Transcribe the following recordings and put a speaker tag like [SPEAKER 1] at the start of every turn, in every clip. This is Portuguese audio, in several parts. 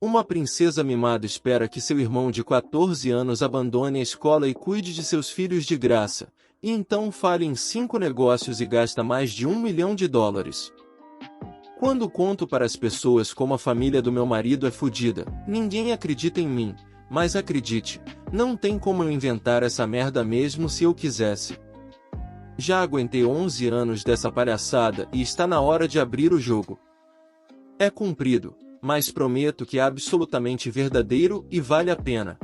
[SPEAKER 1] Uma princesa mimada espera que seu irmão de 14 anos abandone a escola e cuide de seus filhos de graça, e então falha em 5 negócios e gasta mais de US$ 1 milhão. Quando conto para as pessoas como a família do meu marido é fodida, ninguém acredita em mim, mas acredite, não tem como eu inventar essa merda mesmo se eu quisesse. Já aguentei 11 anos dessa palhaçada e está na hora de abrir o jogo. É comprido, mas prometo que é absolutamente verdadeiro e vale a pena.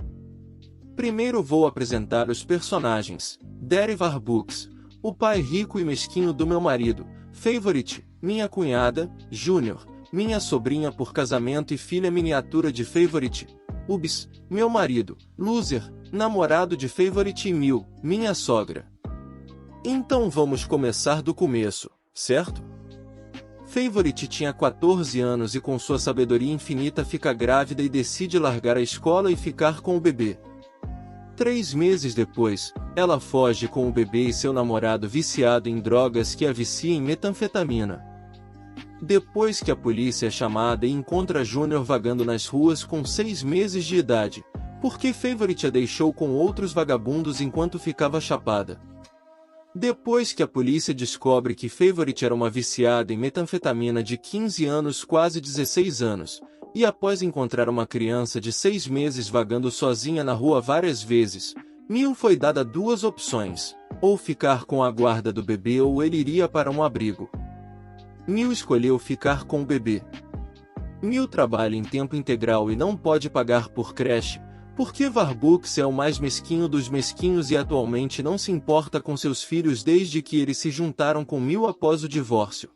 [SPEAKER 1] Primeiro vou apresentar os personagens. Daddy Warbucks, o pai rico e mesquinho do meu marido. Favorite, minha cunhada. Junior, minha sobrinha por casamento e filha miniatura de Favorite. Ubs, meu marido. Loser, namorado de Favorite. E Mil, minha sogra. Então vamos começar do começo, certo? Favorite tinha 14 anos e com sua sabedoria infinita fica grávida e decide largar a escola e ficar com o bebê. 3 meses depois, ela foge com o bebê e seu namorado viciado em drogas que a vicia em metanfetamina. Depois que a polícia é chamada e encontra Junior vagando nas ruas com 6 meses de idade, porque Favorite a deixou com outros vagabundos enquanto ficava chapada. Depois que a polícia descobre que Favorite era uma viciada em metanfetamina de 15 anos, quase 16 anos, e após encontrar uma criança de 6 meses vagando sozinha na rua várias vezes, Mil foi dada 2 opções, ou ficar com a guarda do bebê ou ele iria para um abrigo. Mil escolheu ficar com o bebê. Mil trabalha em tempo integral e não pode pagar por creche, porque Warbucks é o mais mesquinho dos mesquinhos e atualmente não se importa com seus filhos desde que eles se juntaram com Mil após o divórcio.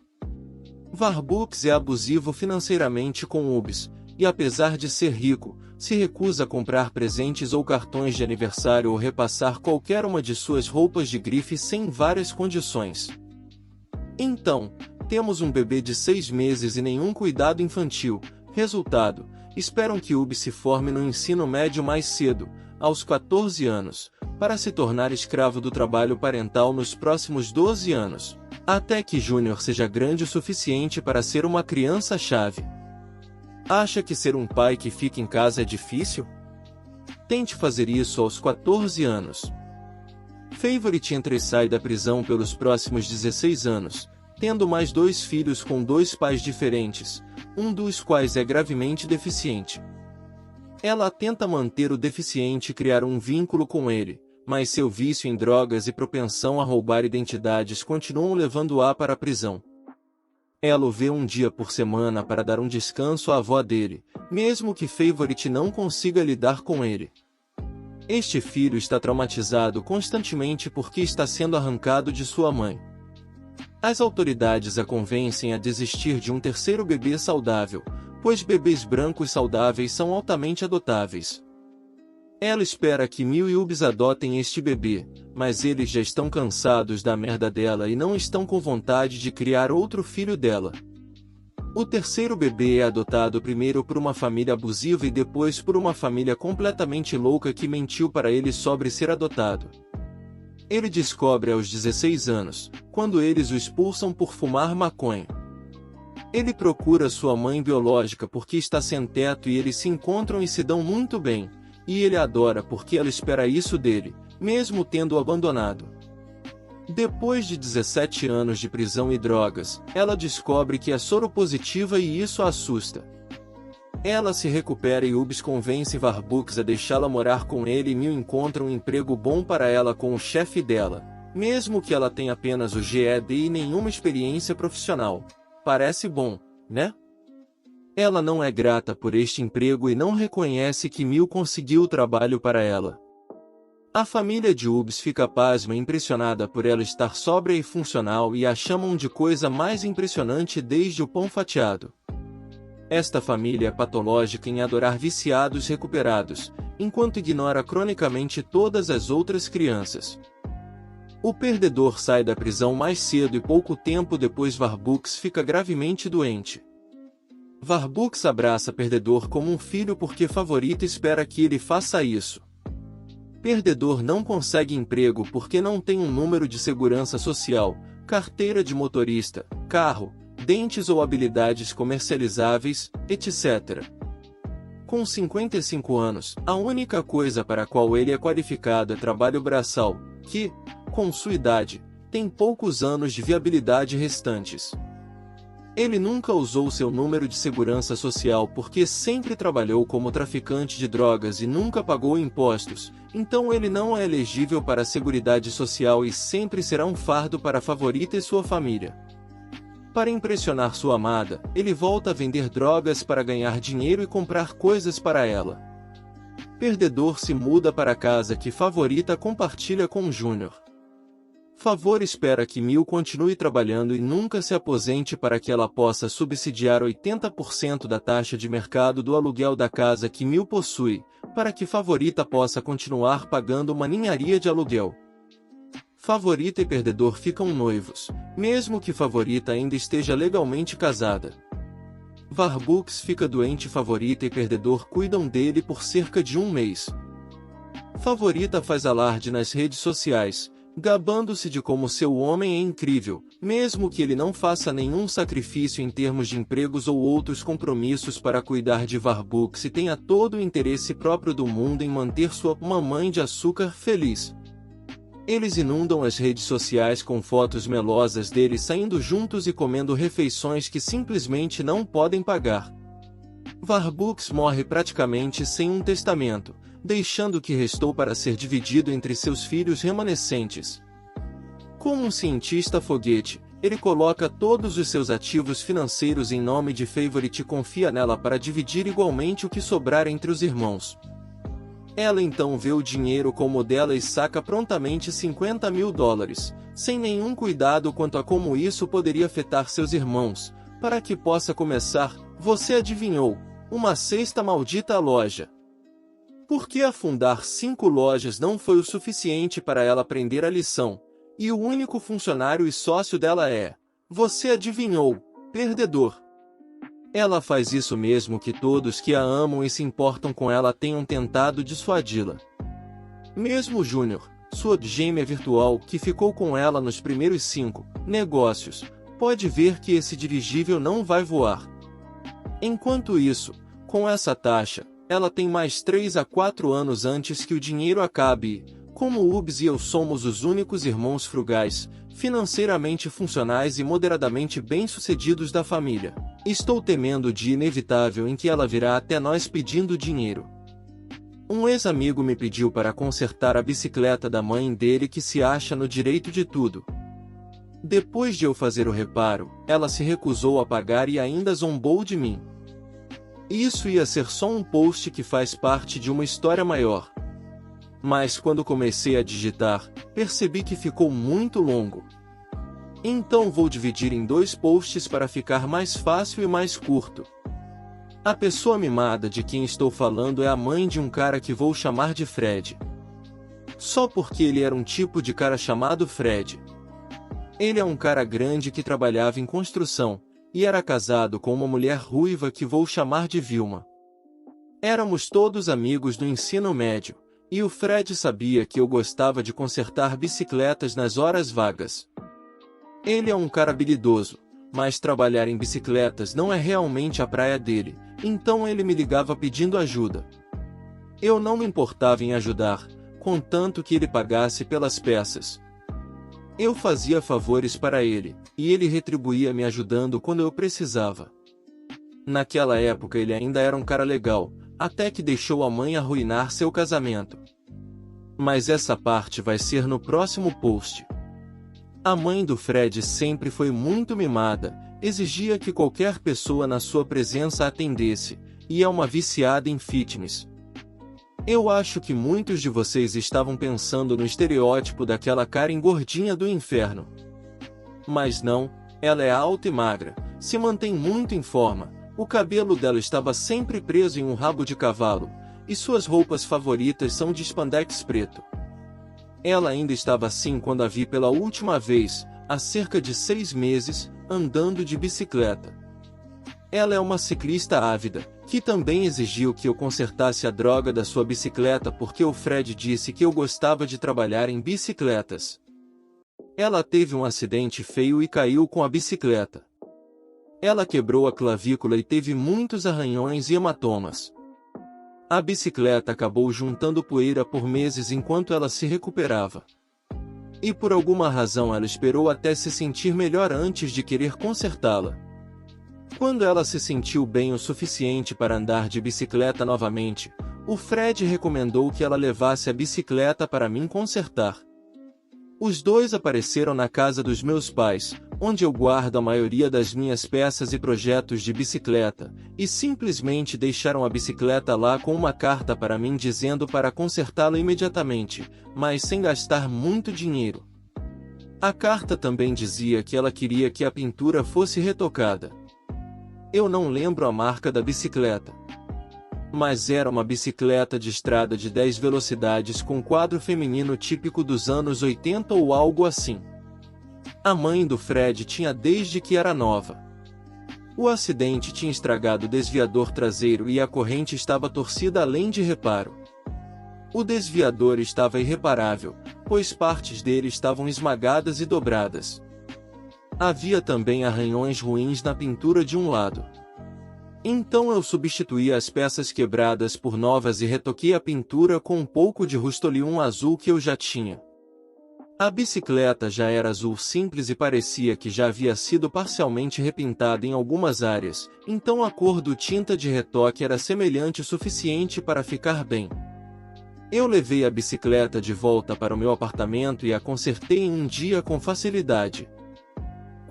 [SPEAKER 1] Warbucks é abusivo financeiramente com Ubs, e apesar de ser rico, se recusa a comprar presentes ou cartões de aniversário ou repassar qualquer uma de suas roupas de grife sem várias condições. Então, temos um bebê de 6 meses e nenhum cuidado infantil. Resultado, esperam que Ubs se forme no ensino médio mais cedo, aos 14 anos, para se tornar escravo do trabalho parental nos próximos 12 anos, até que Junior seja grande o suficiente para ser uma criança-chave. Acha que ser um pai que fica em casa é difícil? Tente fazer isso aos 14 anos. Favorite entra e sai da prisão pelos próximos 16 anos, tendo mais 2 filhos com 2 pais diferentes, um dos quais é gravemente deficiente. Ela tenta manter o deficiente e criar um vínculo com ele, mas seu vício em drogas e propensão a roubar identidades continuam levando-a para a prisão. Ela o vê um dia por semana para dar um descanso à avó dele, mesmo que Favorite não consiga lidar com ele. Este filho está traumatizado constantemente porque está sendo arrancado de sua mãe. As autoridades a convencem a desistir de um terceiro bebê saudável, pois bebês brancos saudáveis são altamente adotáveis. Ela espera que Mil e Ubs adotem este bebê, mas eles já estão cansados da merda dela e não estão com vontade de criar outro filho dela. O terceiro bebê é adotado primeiro por uma família abusiva e depois por uma família completamente louca que mentiu para ele sobre ser adotado. Ele descobre aos 16 anos, quando eles o expulsam por fumar maconha. Ele procura sua mãe biológica porque está sem teto e eles se encontram e se dão muito bem, e ele a adora porque ela espera isso dele, mesmo tendo-o abandonado. Depois de 17 anos de prisão e drogas, ela descobre que é soropositiva e isso a assusta. Ela se recupera e Ubs convence Warbucks a deixá-la morar com ele e Mil encontra um emprego bom para ela com o chefe dela, mesmo que ela tenha apenas o GED e nenhuma experiência profissional. Parece bom, né? Ela não é grata por este emprego e não reconhece que Mil conseguiu o trabalho para ela. A família de Ubs fica pasma e impressionada por ela estar sóbria e funcional e a chamam de coisa mais impressionante desde o pão fatiado. Esta família é patológica em adorar viciados recuperados, enquanto ignora cronicamente todas as outras crianças. O perdedor sai da prisão mais cedo e pouco tempo depois Warbucks fica gravemente doente. Warbucks abraça Perdedor como um filho porque Favorita espera que ele faça isso. Perdedor não consegue emprego porque não tem um número de segurança social, carteira de motorista, carro, dentes ou habilidades comercializáveis, etc. Com 55 anos, a única coisa para a qual ele é qualificado é trabalho braçal, que, com sua idade, tem poucos anos de viabilidade restantes. Ele nunca usou seu número de segurança social porque sempre trabalhou como traficante de drogas e nunca pagou impostos, então ele não é elegível para a Seguridade Social e sempre será um fardo para a favorita e sua família. Para impressionar sua amada, ele volta a vender drogas para ganhar dinheiro e comprar coisas para ela. Perdedor se muda para a casa que favorita compartilha com Júnior. Favor espera que Mil continue trabalhando e nunca se aposente para que ela possa subsidiar 80% da taxa de mercado do aluguel da casa que Mil possui, para que Favorita possa continuar pagando uma ninharia de aluguel. Favorita e Perdedor ficam noivos, mesmo que Favorita ainda esteja legalmente casada. Warbucks fica doente e Favorita e Perdedor cuidam dele por cerca de um mês. Favorita faz alarde nas redes sociais, gabando-se de como seu homem é incrível, mesmo que ele não faça nenhum sacrifício em termos de empregos ou outros compromissos para cuidar de Warbucks e tenha todo o interesse próprio do mundo em manter sua mamãe de açúcar feliz. Eles inundam as redes sociais com fotos melosas deles saindo juntos e comendo refeições que simplesmente não podem pagar. Warbucks morre praticamente sem um testamento, deixando o que restou para ser dividido entre seus filhos remanescentes. Como um cientista foguete, ele coloca todos os seus ativos financeiros em nome de Favorite e confia nela para dividir igualmente o que sobrar entre os irmãos. Ela então vê o dinheiro como dela e saca prontamente $50 mil, sem nenhum cuidado quanto a como isso poderia afetar seus irmãos, para que possa começar, você adivinhou, uma sexta maldita loja. Porque afundar 5 lojas não foi o suficiente para ela aprender a lição, e o único funcionário e sócio dela é, você adivinhou, perdedor. Ela faz isso mesmo que todos que a amam e se importam com ela tenham tentado dissuadi-la. Mesmo Júnior, sua gêmea virtual que ficou com ela nos primeiros 5 negócios, pode ver que esse dirigível não vai voar. Enquanto isso, com essa taxa, ela tem mais 3 a 4 anos antes que o dinheiro acabe e, como Ubs e eu somos os únicos irmãos frugais, financeiramente funcionais e moderadamente bem-sucedidos da família, estou temendo o dia inevitável em que ela virá até nós pedindo dinheiro. Um ex-amigo me pediu para consertar a bicicleta da mãe dele que se acha no direito de tudo. Depois de eu fazer o reparo, ela se recusou a pagar e ainda zombou de mim. Isso ia ser só um post que faz parte de uma história maior. Mas quando comecei a digitar, percebi que ficou muito longo. Então vou dividir em 2 posts para ficar mais fácil e mais curto. A pessoa mimada de quem estou falando é a mãe de um cara que vou chamar de Fred. Só porque ele era um tipo de cara chamado Fred. Ele é um cara grande que trabalhava em construção, e era casado com uma mulher ruiva que vou chamar de Vilma. Éramos todos amigos do ensino médio, e o Fred sabia que eu gostava de consertar bicicletas nas horas vagas. Ele é um cara habilidoso, mas trabalhar em bicicletas não é realmente a praia dele, então ele me ligava pedindo ajuda. Eu não me importava em ajudar, contanto que ele pagasse pelas peças. Eu fazia favores para ele, e ele retribuía me ajudando quando eu precisava. Naquela época ele ainda era um cara legal, até que deixou a mãe arruinar seu casamento. Mas essa parte vai ser no próximo post. A mãe do Fred sempre foi muito mimada, exigia que qualquer pessoa na sua presença a atendesse, e é uma viciada em fitness. Eu acho que muitos de vocês estavam pensando no estereótipo daquela Karen gordinha do inferno. Mas não, ela é alta e magra, se mantém muito em forma, o cabelo dela estava sempre preso em um rabo de cavalo, e suas roupas favoritas são de spandex preto. Ela ainda estava assim quando a vi pela última vez, há cerca de 6 meses, andando de bicicleta. Ela é uma ciclista ávida, que também exigiu que eu consertasse a droga da sua bicicleta porque o Fred disse que eu gostava de trabalhar em bicicletas. Ela teve um acidente feio e caiu com a bicicleta. Ela quebrou a clavícula e teve muitos arranhões e hematomas. A bicicleta acabou juntando poeira por meses enquanto ela se recuperava. E por alguma razão ela esperou até se sentir melhor antes de querer consertá-la. Quando ela se sentiu bem o suficiente para andar de bicicleta novamente, o Fred recomendou que ela levasse a bicicleta para mim consertar. Os dois apareceram na casa dos meus pais, onde eu guardo a maioria das minhas peças e projetos de bicicleta, e simplesmente deixaram a bicicleta lá com uma carta para mim dizendo para consertá-la imediatamente, mas sem gastar muito dinheiro. A carta também dizia que ela queria que a pintura fosse retocada. Eu não lembro a marca da bicicleta, mas era uma bicicleta de estrada de 10 velocidades com quadro feminino típico dos anos 80 ou algo assim. A mãe do Fred tinha desde que era nova. O acidente tinha estragado o desviador traseiro e a corrente estava torcida além de reparo. O desviador estava irreparável, pois partes dele estavam esmagadas e dobradas. Havia também arranhões ruins na pintura de um lado. Então eu substituí as peças quebradas por novas e retoquei a pintura com um pouco de Rust-Oleum azul que eu já tinha. A bicicleta já era azul simples e parecia que já havia sido parcialmente repintada em algumas áreas, então a cor do tinta de retoque era semelhante o suficiente para ficar bem. Eu levei a bicicleta de volta para o meu apartamento e a consertei em um dia com facilidade.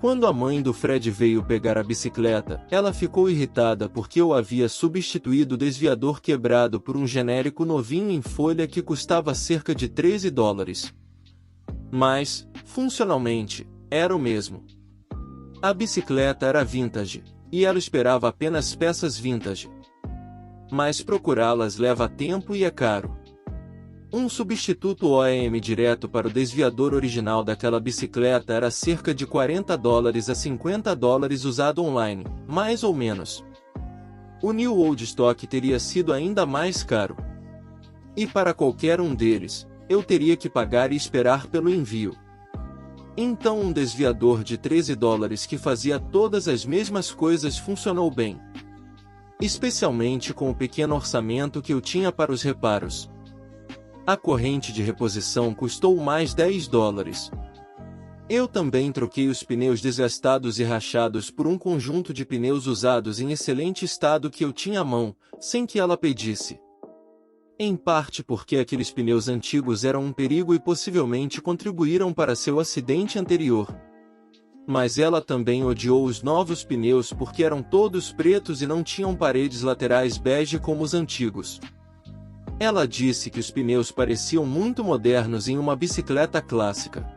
[SPEAKER 1] Quando a mãe do Fred veio pegar a bicicleta, ela ficou irritada porque eu havia substituído o desviador quebrado por um genérico novinho em folha que custava cerca de $13. Mas, funcionalmente, era o mesmo. A bicicleta era vintage, e ela esperava apenas peças vintage. Mas procurá-las leva tempo e é caro. Um substituto OEM direto para o desviador original daquela bicicleta era cerca de $40 a $50 usado online, mais ou menos. O New Old Stock teria sido ainda mais caro. E para qualquer um deles, eu teria que pagar e esperar pelo envio. Então um desviador de $13 que fazia todas as mesmas coisas funcionou bem. Especialmente com o pequeno orçamento que eu tinha para os reparos. A corrente de reposição custou mais $10. Eu também troquei os pneus desgastados e rachados por um conjunto de pneus usados em excelente estado que eu tinha à mão, sem que ela pedisse. Em parte porque aqueles pneus antigos eram um perigo e possivelmente contribuíram para seu acidente anterior. Mas ela também odiou os novos pneus porque eram todos pretos e não tinham paredes laterais bege como os antigos. Ela disse que os pneus pareciam muito modernos em uma bicicleta clássica.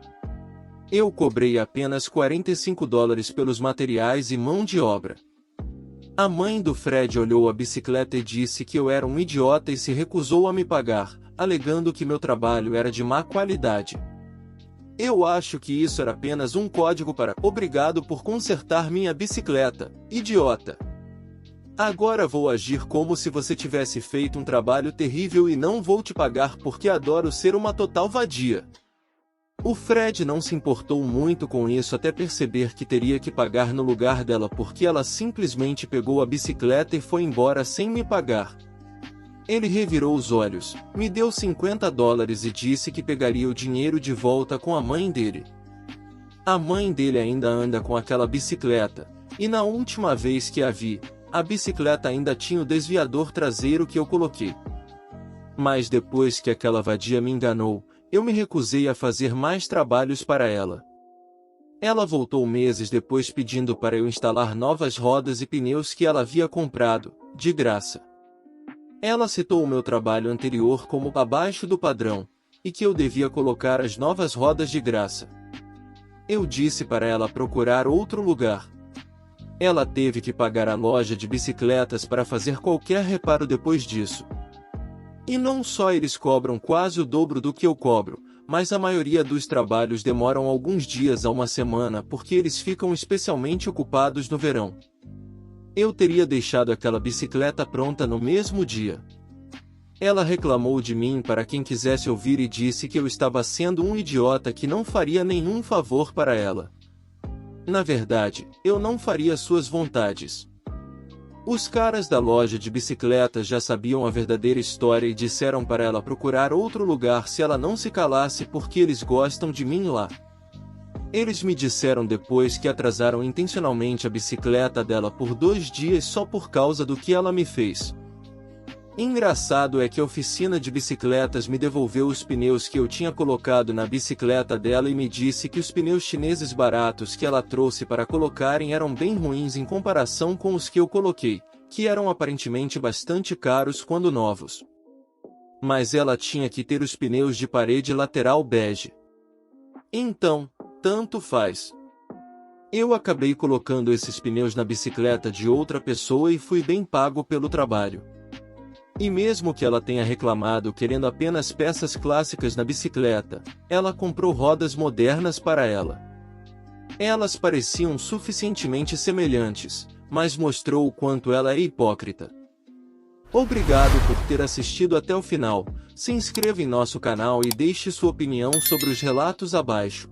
[SPEAKER 1] Eu cobrei apenas $45 pelos materiais e mão de obra. A mãe do Fred olhou a bicicleta e disse que eu era um idiota e se recusou a me pagar, alegando que meu trabalho era de má qualidade. Eu acho que isso era apenas um código para "obrigado por consertar minha bicicleta, idiota". Agora vou agir como se você tivesse feito um trabalho terrível e não vou te pagar porque adoro ser uma total vadia. O Fred não se importou muito com isso até perceber que teria que pagar no lugar dela porque ela simplesmente pegou a bicicleta e foi embora sem me pagar. Ele revirou os olhos, me deu $50 e disse que pegaria o dinheiro de volta com a mãe dele. A mãe dele ainda anda com aquela bicicleta, e na última vez que a vi, a bicicleta ainda tinha o desviador traseiro que eu coloquei. Mas depois que aquela vadia me enganou, eu me recusei a fazer mais trabalhos para ela. Ela voltou meses depois pedindo para eu instalar novas rodas e pneus que ela havia comprado, de graça. Ela citou o meu trabalho anterior como abaixo do padrão, e que eu devia colocar as novas rodas de graça. Eu disse para ela procurar outro lugar. Ela teve que pagar a loja de bicicletas para fazer qualquer reparo depois disso. E não só eles cobram quase o dobro do que eu cobro, mas a maioria dos trabalhos demoram alguns dias a uma semana porque eles ficam especialmente ocupados no verão. Eu teria deixado aquela bicicleta pronta no mesmo dia. Ela reclamou de mim para quem quisesse ouvir e disse que eu estava sendo um idiota que não faria nenhum favor para ela. Na verdade, eu não faria suas vontades. Os caras da loja de bicicletas já sabiam a verdadeira história e disseram para ela procurar outro lugar se ela não se calasse porque eles gostam de mim lá. Eles me disseram depois que atrasaram intencionalmente a bicicleta dela por 2 dias só por causa do que ela me fez. Engraçado é que a oficina de bicicletas me devolveu os pneus que eu tinha colocado na bicicleta dela e me disse que os pneus chineses baratos que ela trouxe para colocarem eram bem ruins em comparação com os que eu coloquei, que eram aparentemente bastante caros quando novos. Mas ela tinha que ter os pneus de parede lateral bege. Então, tanto faz. Eu acabei colocando esses pneus na bicicleta de outra pessoa e fui bem pago pelo trabalho. E mesmo que ela tenha reclamado querendo apenas peças clássicas na bicicleta, ela comprou rodas modernas para ela. Elas pareciam suficientemente semelhantes, mas mostrou o quanto ela é hipócrita. Obrigado por ter assistido até o final. Se inscreva em nosso canal e deixe sua opinião sobre os relatos abaixo.